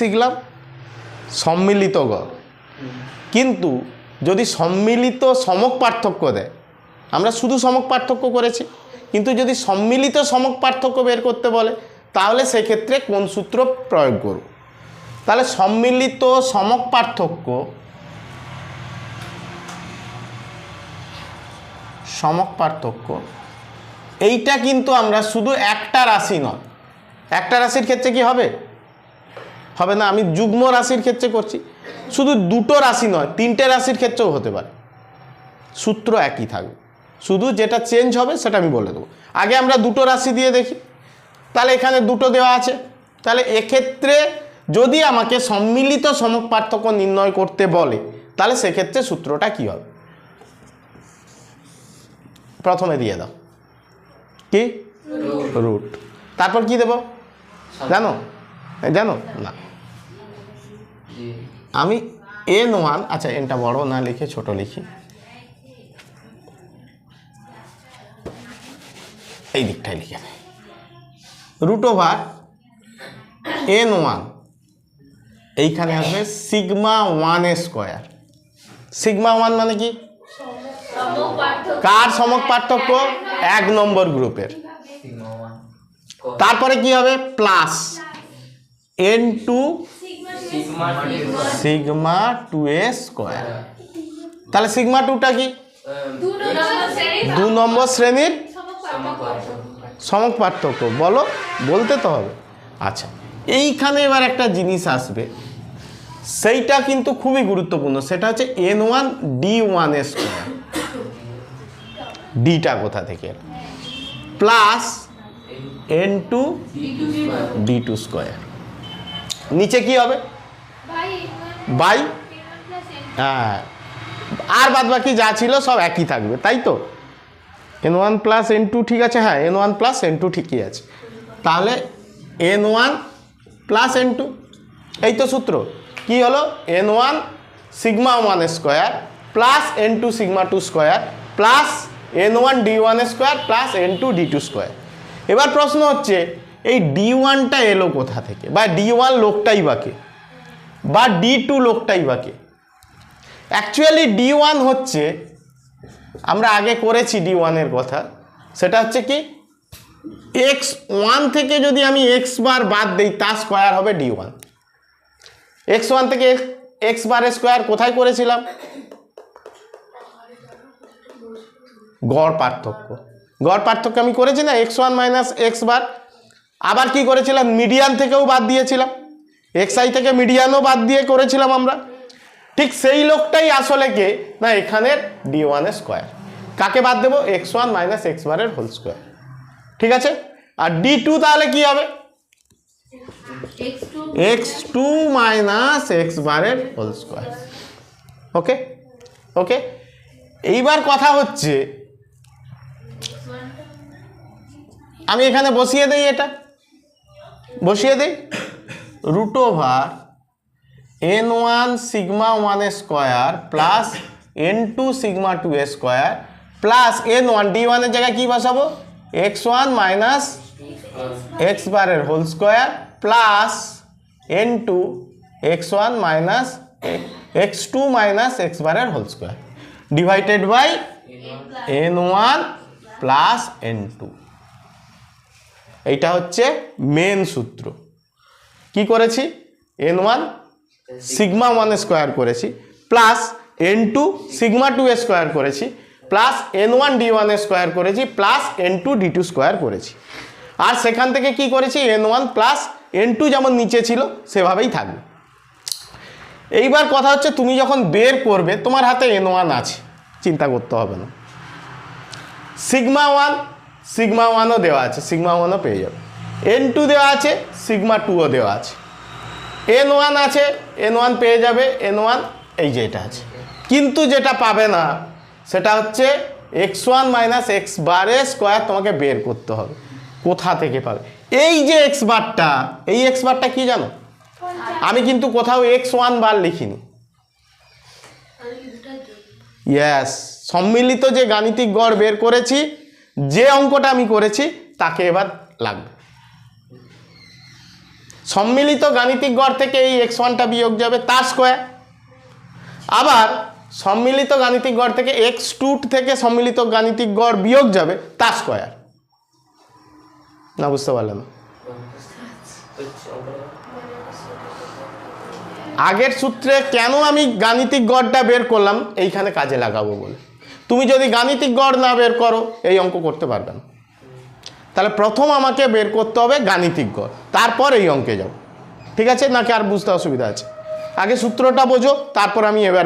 শিখলাম সম্মিলিত গড়, কিন্তু যদি সম্মিলিত সমক পার্থক্য দেয়, আমরা শুধু সমক পার্থক্য করেছি, কিন্তু যদি সম্মিলিত সমক পার্থক্য বের করতে বলে তাহলে সেক্ষেত্রে কোন সূত্র প্রয়োগ করব? তাহলে সম্মিলিত সমক পার্থক্য এইটা কিন্তু আমরা শুধু একটা রাশি নয়, একটা রাশির ক্ষেত্রে কি হবে? হবে না। আমি যুগ্ম রাশির ক্ষেত্রে করছি, শুধু দুটো রাশি নয়, তিনটে রাশির ক্ষেত্রেও হতে পারে, সূত্র একই থাকবে, শুধু যেটা চেঞ্জ হবে সেটা আমি বলে দেবো। আগে আমরা দুটো রাশি দিয়ে দেখি। তাহলে এখানে দুটো দেওয়া আছে, তাহলে এক্ষেত্রে যদি আমাকে সম্মিলিত সমক পার্থক্য নির্ণয় করতে বলে তাহলে সেক্ষেত্রে সূত্রটা কি হবে? প্রথমে দিয়ে দাও কি রুট, তারপর কি দেব জানো? জানো না, আমি n1, আচ্ছা এনটা বড় না লিখে ছোট লিখি, এই দিকটাই লিখে দেয়, রুট ওভার n1 এইখানে আসবে সিগমা 1 স্কোয়ার। সিগমা 1 মানে কি? কার সমক পার্থক্য? 1 নম্বর গ্রুপের। তারপরে কি হবে? Plus n2 sigma 2a square. তাহলে সিগমা 2টা কি? 2 নম্বর শ্রেণীর সমক পার্থক্য। বলো, বলতে তো হবে। আচ্ছা, এইখানে এবার একটা জিনিস আসবে, সেইটা কিন্তু খুবই গুরুত্বপূর্ণ, সেটা হচ্ছে n1 d1 স্কোয়ার। ডিটা কোথা থেকে? Plus n2 d2 square. নিচে কি হবে? বাই, হ্যাঁ, আর বাদ বাকি যা ছিল সব একই থাকবে, তাই তো? n1 প্লাস n2 ঠিক আছে, হ্যাঁ n1 প্লাস n2 ঠিকই আছে। তাহলে n1 প্লাস n2, এই তো সূত্র। কি হলো? n1 sigma 1 square plus n2 sigma 2 square plus n1 d1 square plus n2 d2 square. এবার প্রশ্ন হচ্ছে এই d1টা এলো কোথা থেকে, বা d1 লোকটাই বাকে, বা d2 লোকটাই বাকে? অ্যাকচুয়ালি d1 হচ্ছে, আমরা আগে করেছি d1 এর কথা, সেটা হচ্ছে কি x1 থেকে যদি আমি x বার বাদ দেই তার স্কোয়ার হবে d1। x1 থেকে x বারের স্কোয়ার কোথায় করেছিলাম? গড় পার্থক্য। গড় পার্থক্য আমি করেছি না, x1 মাইনাস x বার। আবার কি করেছিলাম? মিডিয়ান থেকেও বাদ দিয়েছিলাম, xi থেকে মিডিয়ানও বাদ দিয়ে করেছিলাম আমরা। ঠিক সেই লোকটাই আসলে কে না, এখানের d1 এর স্কোয়ার। কাকে বাদ দেবো? x1 মাইনাস x বারের হোল স্কোয়ার। ঠিক আছে, আর d2 তাহলে কি হবে? x2 মাইনাস x বারের হোল স্কোয়ার। ওকে ওকে, এইবার কথা হচ্ছে আমি এখানে বসিয়ে দেই, এটা বসিয়ে দেই, root over n1 sigma 1 square plus n2 sigma 2 square plus n1 d1 এর জায়গায় কি বসাবো? x1 মাইনাস x বারের whole square plus n2 x1 minus x2 minus x বারের whole square divided by n1 plus n2। এইটা হচ্ছে main সূত্র। কি করেছি? n1 সিগমা 1 স্কোয়ার করেছি প্লাস n2 সিগমা 2 স্কোয়ার করেছি প্লাস n1 d1 স্কোয়ার করেছি প্লাস n2 d2 স্কোয়ার করেছি। আর সেখান থেকে কি করেছি? n1 প্লাস n2 যেমন নিচে ছিল সেভাবেই থাকবে। এইবার কথা হচ্ছে তুমি যখন বের করবে তোমার হাতে n1 আছে, চিন্তা করতে হবে না। সিগমা 1ও দেওয়া আছে, সিগমা 1ও পেয়ে যাবে। n2 দেওয়া আছে, সিগমা 2ও দেওয়া আছে। n1 আছে, n1 পেয়ে যাবে, n1 এই যে এটা আছে। কিন্তু যেটা পাবে না সেটা হচ্ছে x1 মাইনাস x বারের স্কোয়ার তোমাকে বের করতে হবে। কোথা থেকে পাবে? এই যে x বারটা, এই x বারটা কি জানো? আমি কিন্তু কোথাও x1 বার লিখিনি। ইয়েস, সম্মিলিত যে গাণিতিক গড় বের করেছি, যে অঙ্কটা আমি করেছি তাকে এবার লাগবে। সম্মিলিত গাণিতিক গড় থেকে এই x1টা বিয়োগ যাবে তার স্কোয়ার, আবার সম্মিলিত গাণিতিক গড় থেকে x2 থেকে সম্মিলিত গাণিতিক গড় বিয়োগ যাবে তার স্কোয়ার। না বুঝতে পারলাম? আগের সূত্রে কেন আমি গাণিতিক গড়টা বের করলাম, এইখানে কাজে লাগাবো বলে। তুমি যদি গাণিতিক গড় না বের করো এই অঙ্ক করতে পারবে না। তাহলে প্রথম আমাকে বের করতে হবে গাণিতিক গড়, তারপর এই অঙ্কে যাও। ঠিক আছে নাকি আর বুঝতে অসুবিধা আছে? আগে সূত্রটা বোঝো, তারপর আমি এবার